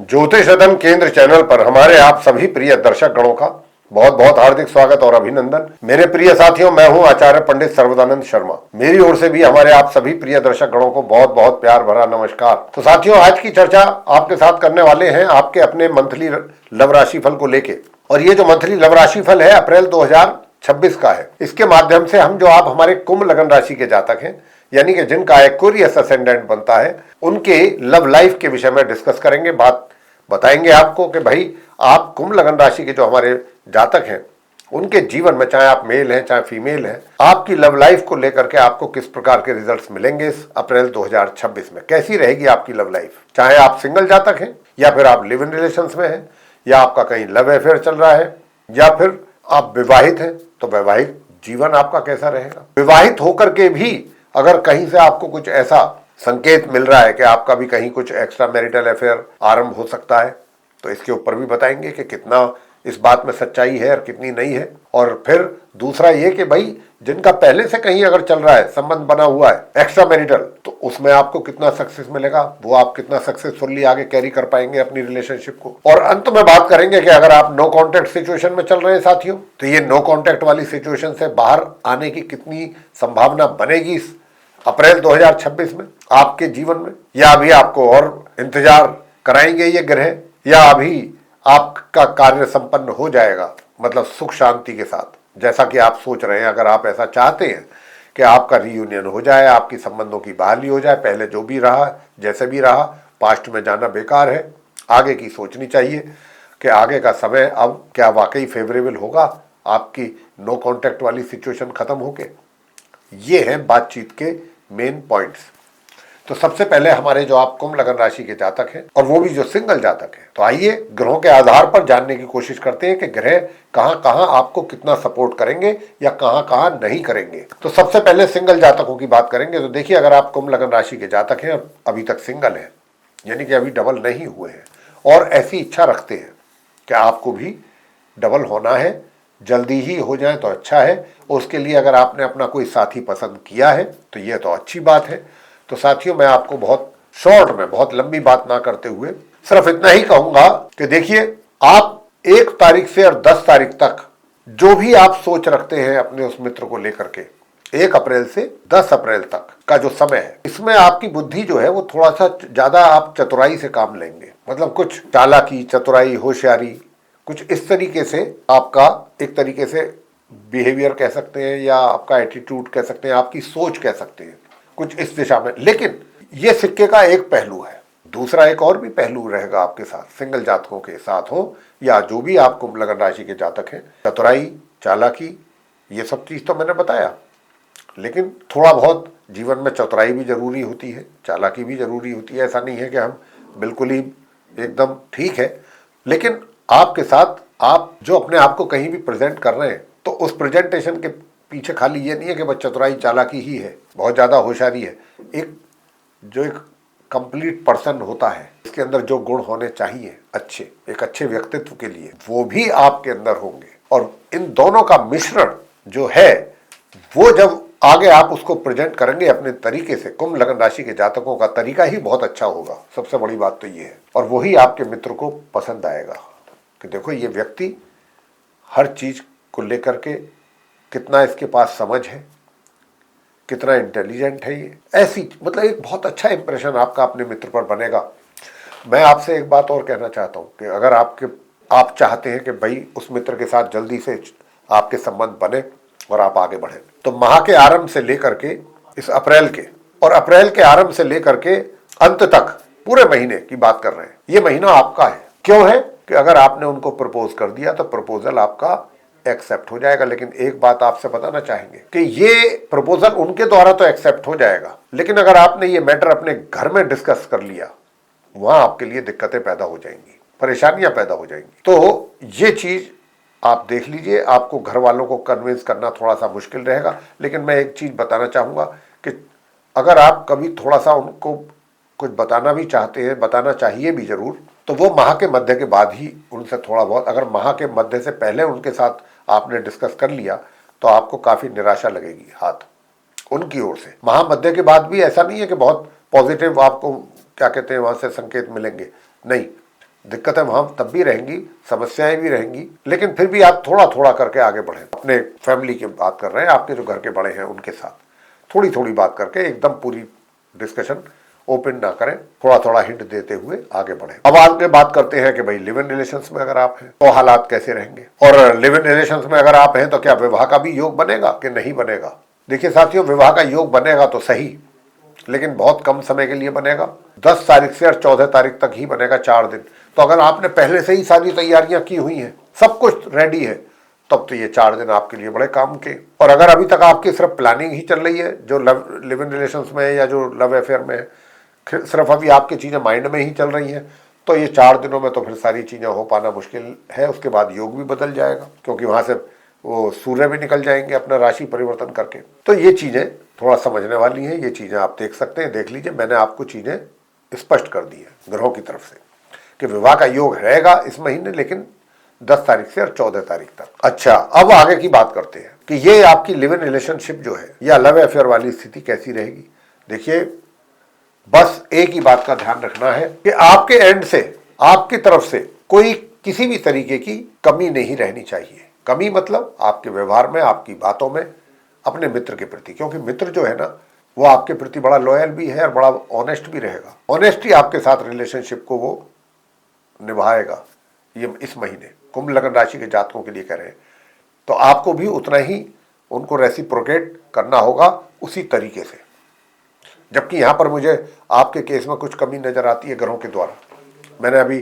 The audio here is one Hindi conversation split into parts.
ज्योतिषदम केंद्र चैनल पर हमारे आप सभी प्रिय दर्शक गणों का बहुत बहुत हार्दिक स्वागत और अभिनंदन। मेरे प्रिय साथियों, मैं हूं आचार्य पंडित सर्वदानंद शर्मा। मेरी ओर से भी हमारे आप सभी प्रिय दर्शक गणों को बहुत बहुत प्यार भरा नमस्कार। तो साथियों, आज की चर्चा आपके साथ करने वाले हैं आपके अपने मंथली लव राशि फल को लेके। और ये जो मंथली लव राशि फल है अप्रैल 2026 का है। इसके माध्यम से हम जो आप हमारे कुंभ लगन राशि के जातक हैं, यानी कि जिनका एक्वेरियस असेंडेंट बनता है, उनके लव लाइफ के विषय में डिस्कस करेंगे। बात बताएंगे आपको कि भाई आप कुंभ लगन राशि के जो हमारे जातक हैं, उनके जीवन में, चाहे आप मेल हैं चाहे फीमेल हैं, आपकी लव लाइफ को लेकर के आपको किस प्रकार के रिजल्ट्स मिलेंगे इस अप्रैल 2026 में। कैसी रहेगी आपकी लव लाइफ, चाहे आप सिंगल जातक हैं या फिर आप लिव इन रिलेशंस में हैं, या आपका कहीं लव अफेयर चल रहा है, या फिर आप विवाहित हैं, तो वैवाहिक जीवन आपका कैसा रहेगा। विवाहित होकर के भी अगर कहीं से आपको कुछ ऐसा संकेत मिल रहा है कि आपका भी कहीं कुछ एक्स्ट्रा मैरिटल अफेयर आरंभ हो सकता है, तो इसके ऊपर भी बताएंगे कि कितना इस बात में सच्चाई है और कितनी नहीं है। और फिर दूसरा ये कि भाई जिनका पहले से कहीं अगर चल रहा है, संबंध बना हुआ है एक्स्ट्रा मैरिटल, तो उसमें आपको कितना सक्सेस मिलेगा, वो आप कितना सक्सेसफुली आगे कैरी कर पाएंगे अपनी रिलेशनशिप को। और अंत में बात करेंगे कि अगर आप नो कॉन्टैक्ट सिचुएशन में चल रहे हैं साथियों, तो ये नो कॉन्टैक्ट वाली सिचुएशन से बाहर आने की कितनी संभावना बनेगी इस अप्रैल 2026 में आपके जीवन में, या अभी आपको और इंतजार कराएंगे ये ग्रह, या अभी आपका कार्य संपन्न हो जाएगा, मतलब सुख शांति के साथ, जैसा कि आप सोच रहे हैं। अगर आप ऐसा चाहते हैं कि आपका रियूनियन हो जाए, आपकी संबंधों की बहाली हो जाए, पहले जो भी रहा जैसे भी रहा, पास्ट में जाना बेकार है, आगे की सोचनी चाहिए कि आगे का समय अब क्या वाकई फेवरेबल होगा आपकी नो कॉन्टैक्ट वाली सिचुएशन खत्म होके। ये हैं बातचीत के मेन पॉइंट्स। तो सबसे पहले हमारे जो आप कुंभ लगन राशि के जातक हैं, और वो भी जो सिंगल जातक हैं, तो आइए ग्रहों के आधार पर जानने की कोशिश करते हैं कि ग्रह कहां कहां आपको कितना सपोर्ट करेंगे या कहां कहां नहीं करेंगे। तो सबसे पहले सिंगल जातकों की बात करेंगे। तो देखिए, अगर आप कुंभ लगन राशि के जातक हैं, अभी तक सिंगल हैं, यानी कि अभी डबल नहीं हुए हैं, और ऐसी इच्छा रखते हैं कि आपको भी डबल होना है, जल्दी ही हो जाए तो अच्छा है। उसके लिए अगर आपने अपना कोई साथी पसंद किया है तो ये तो अच्छी बात है। तो साथियों, मैं आपको बहुत शॉर्ट में, बहुत लंबी बात ना करते हुए सिर्फ इतना ही कहूंगा कि देखिए, आप 1 तारीख से और 10 तारीख तक जो भी आप सोच रखते हैं अपने उस मित्र को लेकर के, 1 अप्रैल से 10 अप्रैल तक का जो समय है, इसमें आपकी बुद्धि जो है वो थोड़ा सा ज्यादा आप चतुराई से काम लेंगे। मतलब कुछ चालाकी, चतुराई, होशियारी, कुछ इस तरीके से आपका एक तरीके से बिहेवियर कह सकते हैं, या आपका एटीट्यूड कह सकते हैं, आपकी सोच कह सकते हैं, कुछ इस दिशा में। लेकिन ये सिक्के का एक पहलू है। दूसरा एक और भी पहलू रहेगा आपके साथ, सिंगल जातकों के साथ हो या जो भी आप कुंभ लगन राशि के जातक हैं। चतुराई, चालाकी, ये सब चीज तो मैंने बताया, लेकिन थोड़ा बहुत जीवन में चतुराई भी जरूरी होती है, चालाकी भी जरूरी होती है। ऐसा नहीं है कि हम बिल्कुल ही एकदम ठीक है, लेकिन आपके साथ आप जो अपने आप को कहीं भी प्रेजेंट कर रहे हैं, तो उस प्रेजेंटेशन के पीछे खाली ये नहीं है कि बस चतुराई चालाकी ही है, बहुत ज्यादा होशियारी है। एक कंप्लीट पर्सन होता है, इसके अंदर जो गुण होने चाहिए अच्छे, एक अच्छे व्यक्तित्व के लिए, वो भी आपके अंदर होंगे। और इन दोनों का मिश्रण जो है, वो जब आगे आप उसको प्रेजेंट करेंगे अपने तरीके से, कुंभ लगन राशि के जातकों का तरीका ही बहुत अच्छा होगा। सबसे बड़ी बात तो ये है, और वही आपके मित्र को पसंद आएगा कि देखो ये व्यक्ति हर चीज को लेकर के कितना इसके पास समझ है, कितना इंटेलिजेंट है ये, ऐसी मतलब एक बहुत अच्छा इंप्रेशन आपका अपने मित्र पर बनेगा। मैं आपसे एक बात और कहना चाहता हूँ कि अगर आप चाहते हैं कि भाई उस मित्र के साथ जल्दी से आपके संबंध बने और आप आगे बढ़े, तो माह के आरंभ से लेकर के इस अप्रैल के, और अप्रैल के आरंभ से लेकर के अंत तक पूरे महीने की बात कर रहे हैं, ये महीना आपका है। क्यों है कि अगर आपने उनको प्रपोज कर दिया तो प्रपोजल आपका एक्सेप्ट हो जाएगा। लेकिन एक बात आपसे बताना चाहेंगे कि ये प्रपोजल उनके द्वारा तो एक्सेप्ट हो जाएगा, लेकिन अगर आपने ये मैटर अपने घर में डिस्कस कर लिया, वहां आपके लिए दिक्कतें पैदा हो जाएंगी, परेशानियां पैदा हो जाएंगी। तो ये चीज आप देख लीजिए, आपको घर वालों को कन्विंस करना थोड़ा सा मुश्किल रहेगा। लेकिन मैं एक चीज बताना चाहूंगा कि अगर आप कभी थोड़ा सा उनको कुछ बताना भी चाहते हैं, बताना चाहिए भी जरूर, तो वो माह के मध्य के बाद ही उनसे थोड़ा बहुत, अगर माह के मध्य से पहले उनके साथ आपने डिस्कस कर लिया तो आपको काफी निराशा लगेगी हाथ उनकी ओर से। माह मध्य के बाद भी ऐसा नहीं है कि बहुत पॉजिटिव आपको क्या कहते हैं वहां से संकेत मिलेंगे, नहीं। दिक्कतें वहां तब भी रहेंगी, समस्याएं भी रहेंगी, लेकिन फिर भी आप थोड़ा थोड़ा करके आगे बढ़ें। अपने फैमिली की बात कर रहे हैं, आपके जो घर के बड़े हैं उनके साथ थोड़ी थोड़ी बात करके, एकदम पूरी डिस्कशन ओपन ना करें, थोड़ा थोड़ा हिंट देते हुए आगे बढ़े। अब आगे बात करते हैं कि भाई लिव इन रिलेशंस में अगर आप हैं तो हालात कैसे रहेंगे, और लिव इन रिलेशंस में अगर आप हैं तो क्या विवाह का भी योग बनेगा कि नहीं बनेगा। देखिए साथियों, विवाह का योग बनेगा तो सही, लेकिन बहुत कम समय के लिए बनेगा। 10 तारीख से और 14 तारीख तक ही बनेगा, 4 दिन। तो अगर आपने पहले से ही सारी तैयारियां की हुई हैं, सब कुछ रेडी है, तब तो ये 4 दिन आपके लिए बड़े काम के। और अगर अभी तक आपकी सिर्फ प्लानिंग ही चल रही है, जो लिव इन रिलेशंस में है या जो लव अफेयर में है, सिर्फ अभी आपकी चीजें माइंड में ही चल रही हैं, तो ये 4 दिनों में तो फिर सारी चीजें हो पाना मुश्किल है। उसके बाद योग भी बदल जाएगा, क्योंकि वहां से वो सूर्य भी निकल जाएंगे अपना राशि परिवर्तन करके। तो ये चीजें थोड़ा समझने वाली हैं, ये चीजें आप देख सकते हैं, देख लीजिए। मैंने आपको चीजें स्पष्ट कर दी है ग्रहों की तरफ से कि विवाह का योग रहेगा इस महीने, लेकिन 10 तारीख से और 14 तारीख तक। अच्छा, अब आगे की बात करते हैं कि ये आपकी लिव इन रिलेशनशिप जो है या लव अफेयर वाली स्थिति कैसी रहेगी। देखिए, बस एक ही बात का ध्यान रखना है कि आपके एंड से, आपकी तरफ से कोई किसी भी तरीके की कमी नहीं रहनी चाहिए। कमी मतलब आपके व्यवहार में, आपकी बातों में, अपने मित्र के प्रति, क्योंकि मित्र जो है ना, वो आपके प्रति बड़ा लॉयल भी है और बड़ा ऑनेस्ट भी रहेगा। ऑनेस्टी आपके साथ रिलेशनशिप को वो निभाएगा। ये इस महीने कुंभ लग्न राशि के जातकों के लिए कह रहे हैं, तो आपको भी उतना ही उनको रेसिप्रोकेट करना होगा उसी तरीके से। जबकि यहां पर मुझे आपके केस में कुछ कमी नजर आती है ग्रहों के द्वारा। मैंने अभी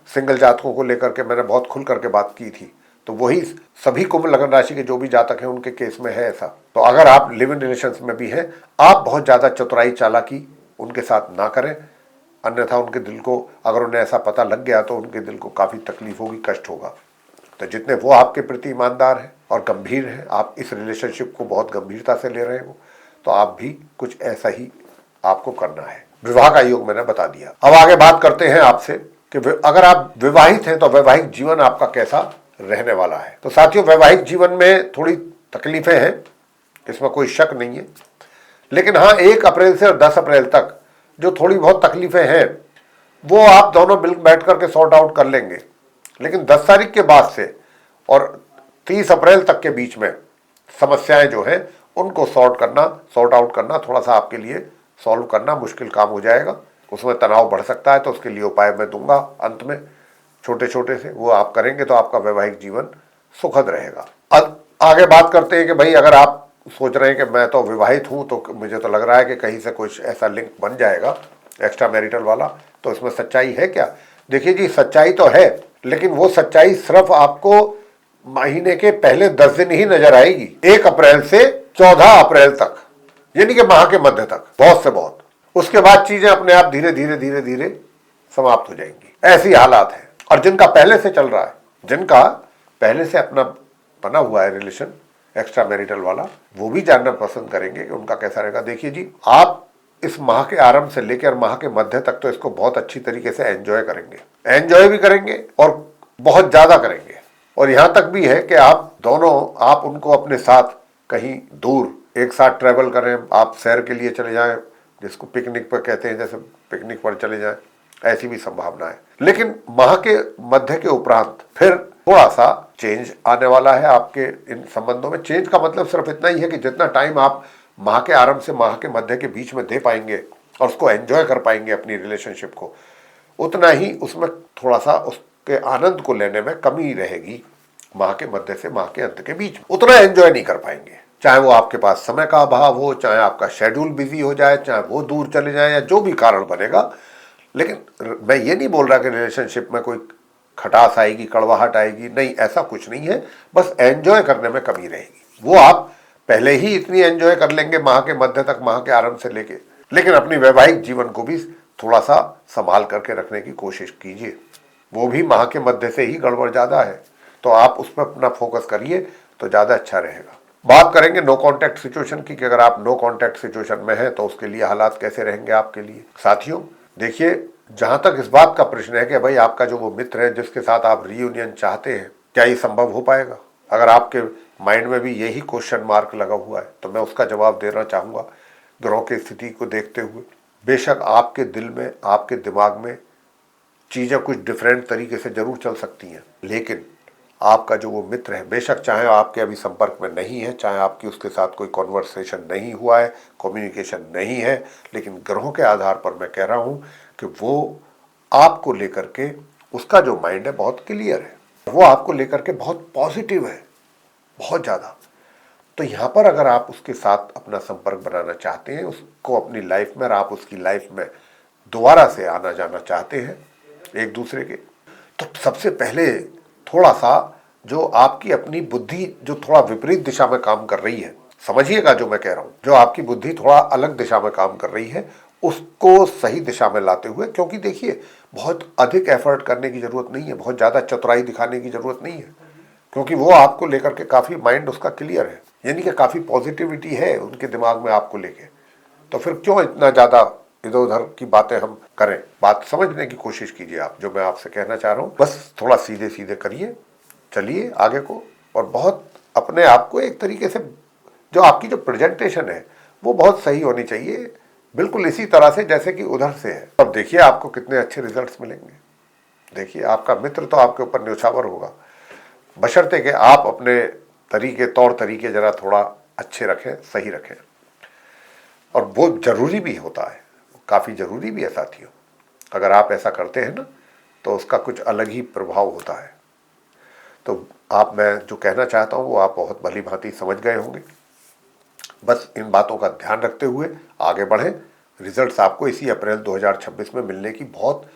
सिंगल जातकों को लेकर के मैंने बहुत खुल करके बात की थी, तो वही सभी कुंभ लग्न राशि के जो भी जातक हैं उनके केस में है ऐसा। तो अगर आप लिव इन रिलेशंस में भी हैं, आप बहुत ज्यादा चतुराई चालाकी उनके साथ ना करें, अन्यथा उनके दिल को, अगर उन्हें ऐसा पता लग गया तो उनके दिल को काफी तकलीफ होगी, कष्ट होगा। तो जितने वो आपके प्रति ईमानदार हैं और गंभीर हैं, आप इस रिलेशनशिप को बहुत गंभीरता से ले रहे हो, तो आप भी कुछ ऐसा ही आपको करना है। विवाह का योग मैंने बता दिया। अब आगे बात करते हैं आपसे कि अगर आप विवाहित हैं तो वैवाहिक जीवन आपका कैसा रहने वाला है। तो साथियों, वैवाहिक जीवन में थोड़ी तकलीफें हैं, इसमें कोई शक नहीं है, लेकिन हाँ, 1 अप्रैल से और 10 अप्रैल तक जो थोड़ी बहुत तकलीफें हैं वो आप दोनों मिल बैठ करके सॉर्ट आउट कर लेंगे। लेकिन 10 तारीख के बाद से और 30 अप्रैल तक के बीच में समस्याएं जो हैं उनको सॉर्ट आउट करना थोड़ा सा आपके लिए सॉल्व करना मुश्किल काम हो जाएगा। उसमें तनाव बढ़ सकता है, तो उसके लिए उपाय मैं दूंगा अंत में, छोटे छोटे से, वो आप करेंगे तो आपका वैवाहिक जीवन सुखद रहेगा। अब आगे बात करते हैं कि भाई अगर आप सोच रहे हैं कि मैं तो विवाहित हूं, तो मुझे तो लग रहा है कि कहीं से कुछ ऐसा लिंक बन जाएगा एक्स्ट्रा मैरिटल वाला, तो इसमें सच्चाई है क्या। देखिए जी, सच्चाई तो है, लेकिन वो सच्चाई सिर्फ आपको महीने के पहले 10 दिन ही नजर आएगी, 1 अप्रैल से 14 अप्रैल तक, यानी कि माह के मध्य तक, बहुत से बहुत। उसके बाद चीजें अपने आप धीरे धीरे धीरे धीरे समाप्त हो जाएंगी। ऐसी हालात है। और जिनका पहले से चल रहा है, जिनका पहले से अपना बना हुआ है रिलेशन एक्स्ट्रा मैरिटल वाला, वो भी जानना पसंद करेंगे कि उनका कैसा रहेगा। देखिए जी, आप इस माह के आरंभ से लेकर माह के मध्य तक तो इसको बहुत अच्छी तरीके से एंजॉय करेंगे, एंजॉय भी करेंगे और बहुत ज्यादा करेंगे। और यहां तक भी है कि आप दोनों, आप उनको अपने साथ कहीं दूर एक साथ ट्रैवल करें, आप सैर के लिए चले जाएं, जिसको पिकनिक पर कहते हैं, जैसे पिकनिक पर चले जाएं, ऐसी भी संभावना है। लेकिन माह के मध्य के उपरांत फिर थोड़ा सा चेंज आने वाला है आपके इन संबंधों में। चेंज का मतलब सिर्फ इतना ही है कि जितना टाइम आप माह के आरंभ से माह के मध्य के बीच में दे पाएंगे और उसको एंजॉय कर पाएंगे अपनी रिलेशनशिप को, उतना ही उसमें थोड़ा सा उसके आनंद को लेने में कमी रहेगी। माह के मध्य से माह के अंत के बीच में उतना एंजॉय नहीं कर पाएंगे, चाहे वो आपके पास समय का अभाव हो, चाहे आपका शेड्यूल बिजी हो जाए, चाहे वो दूर चले जाए, या जो भी कारण बनेगा। लेकिन मैं ये नहीं बोल रहा कि रिलेशनशिप में कोई खटास आएगी, कड़वाहट आएगी, नहीं, ऐसा कुछ नहीं है। बस एंजॉय करने में कमी रहेगी। वो आप पहले ही इतनी एंजॉय कर लेंगे माह के मध्य तक, माह के आरंभ से लेके, लेकिन अपनी वैवाहिक जीवन को भी थोड़ा सा संभाल करके रखने की कोशिश कीजिए। वो भी माह के मध्य से ही गड़बड़ ज्यादा है, तो आप उस पर अपना फोकस करिए तो ज्यादा अच्छा रहेगा। बात करेंगे नो कांटेक्ट सिचुएशन की, कि अगर आप नो कांटेक्ट सिचुएशन में हैं तो उसके लिए हालात कैसे रहेंगे आपके लिए। साथियों देखिए, जहां तक इस बात का प्रश्न है कि भाई आपका जो वो मित्र है जिसके साथ आप रीयूनियन चाहते हैं, क्या ये संभव हो पाएगा, अगर आपके माइंड में भी यही क्वेश्चन मार्क लगा हुआ है, तो मैं उसका जवाब देना चाहूंगा ग्रहों की स्थिति को देखते हुए। बेशक आपके दिल में, आपके दिमाग में चीज़ें कुछ डिफरेंट तरीके से जरूर चल सकती हैं, लेकिन आपका जो वो मित्र है, बेशक चाहे आपके अभी संपर्क में नहीं है, चाहे आपकी उसके साथ कोई कॉन्वर्सेशन नहीं हुआ है, कम्युनिकेशन नहीं है, लेकिन ग्रहों के आधार पर मैं कह रहा हूं कि वो आपको लेकर के, उसका जो माइंड है बहुत क्लियर है, वो आपको लेकर के बहुत पॉजिटिव है, बहुत ज़्यादा। तो यहाँ पर अगर आप उसके साथ अपना संपर्क बनाना चाहते हैं, उसको अपनी लाइफ में, और आप उसकी लाइफ में दोबारा से आना जाना चाहते हैं एक दूसरे के, तो सबसे पहले थोड़ा सा जो आपकी अपनी बुद्धि जो थोड़ा विपरीत दिशा में काम कर रही है, समझिएगा जो मैं कह रहा हूं, जो आपकी बुद्धि थोड़ा अलग दिशा में काम कर रही है, उसको सही दिशा में लाते हुए, क्योंकि देखिए बहुत अधिक एफर्ट करने की जरूरत नहीं है, बहुत ज़्यादा चतुराई दिखाने की जरूरत नहीं है, क्योंकि वो आपको लेकर के काफ़ी माइंड उसका क्लियर है, यानी कि काफ़ी पॉजिटिविटी है उनके दिमाग में आपको लेके। तो फिर क्यों इतना ज़्यादा इधर उधर की बातें हम करें, बात समझने की कोशिश कीजिए आप, जो मैं आपसे कहना चाह रहा हूँ बस थोड़ा सीधे सीधे करिए, चलिए आगे को, और बहुत अपने आप को एक तरीके से, जो आपकी जो प्रेजेंटेशन है वो बहुत सही होनी चाहिए, बिल्कुल इसी तरह से जैसे कि उधर से है। अब देखिए आपको कितने अच्छे रिजल्ट्स मिलेंगे। देखिए आपका मित्र तो आपके ऊपर न्यौछावर होगा, बशर्ते कि आप अपने तौर तरीके जरा थोड़ा अच्छे रखें, सही रखें, और वो जरूरी भी होता है, काफ़ी ज़रूरी भी है साथियों। अगर आप ऐसा करते हैं ना तो उसका कुछ अलग ही प्रभाव होता है। तो आप, मैं जो कहना चाहता हूँ वो आप बहुत भली भांति समझ गए होंगे। बस इन बातों का ध्यान रखते हुए आगे बढ़ें। रिजल्ट्स आपको इसी अप्रैल 2026 में मिलने की बहुत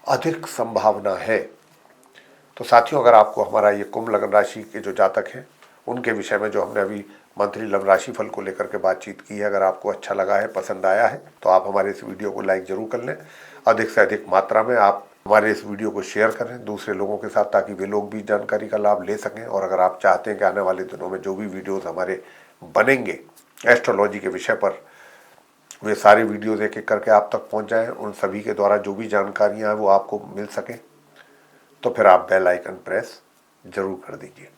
अधिक संभावना है। तो साथियों, अगर आपको हमारा ये कुंभ लग्न राशि के जो जातक हैं उनके विषय में जो हमने अभी मंथली लव राशि फल को लेकर के बातचीत की है, अगर आपको अच्छा लगा है, पसंद आया है, तो आप हमारे इस वीडियो को लाइक जरूर कर लें। अधिक से अधिक मात्रा में आप हमारे इस वीडियो को शेयर करें दूसरे लोगों के साथ, ताकि वे लोग भी जानकारी का लाभ ले सकें। और अगर आप चाहते हैं कि आने वाले दिनों में जो भी वीडियोज़ हमारे बनेंगे एस्ट्रोलॉजी के विषय पर, वे सारे वीडियोज़ एक एक करके आप तक पहुँच जाएँ, उन सभी के द्वारा जो भी जानकारियाँ हैं वो आपको मिल सकें, तो फिर आप बेल आइकन प्रेस जरूर कर दीजिए।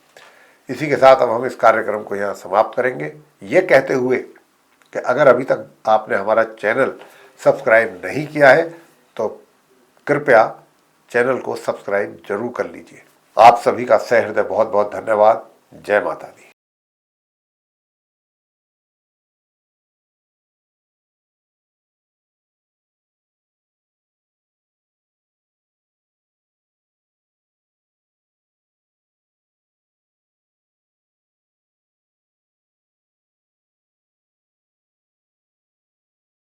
इसी के साथ अब हम इस कार्यक्रम को यहाँ समाप्त करेंगे, ये कहते हुए कि अगर अभी तक आपने हमारा चैनल सब्सक्राइब नहीं किया है तो कृपया चैनल को सब्सक्राइब जरूर कर लीजिए। आप सभी का सहृदय बहुत बहुत धन्यवाद। जय माता दी।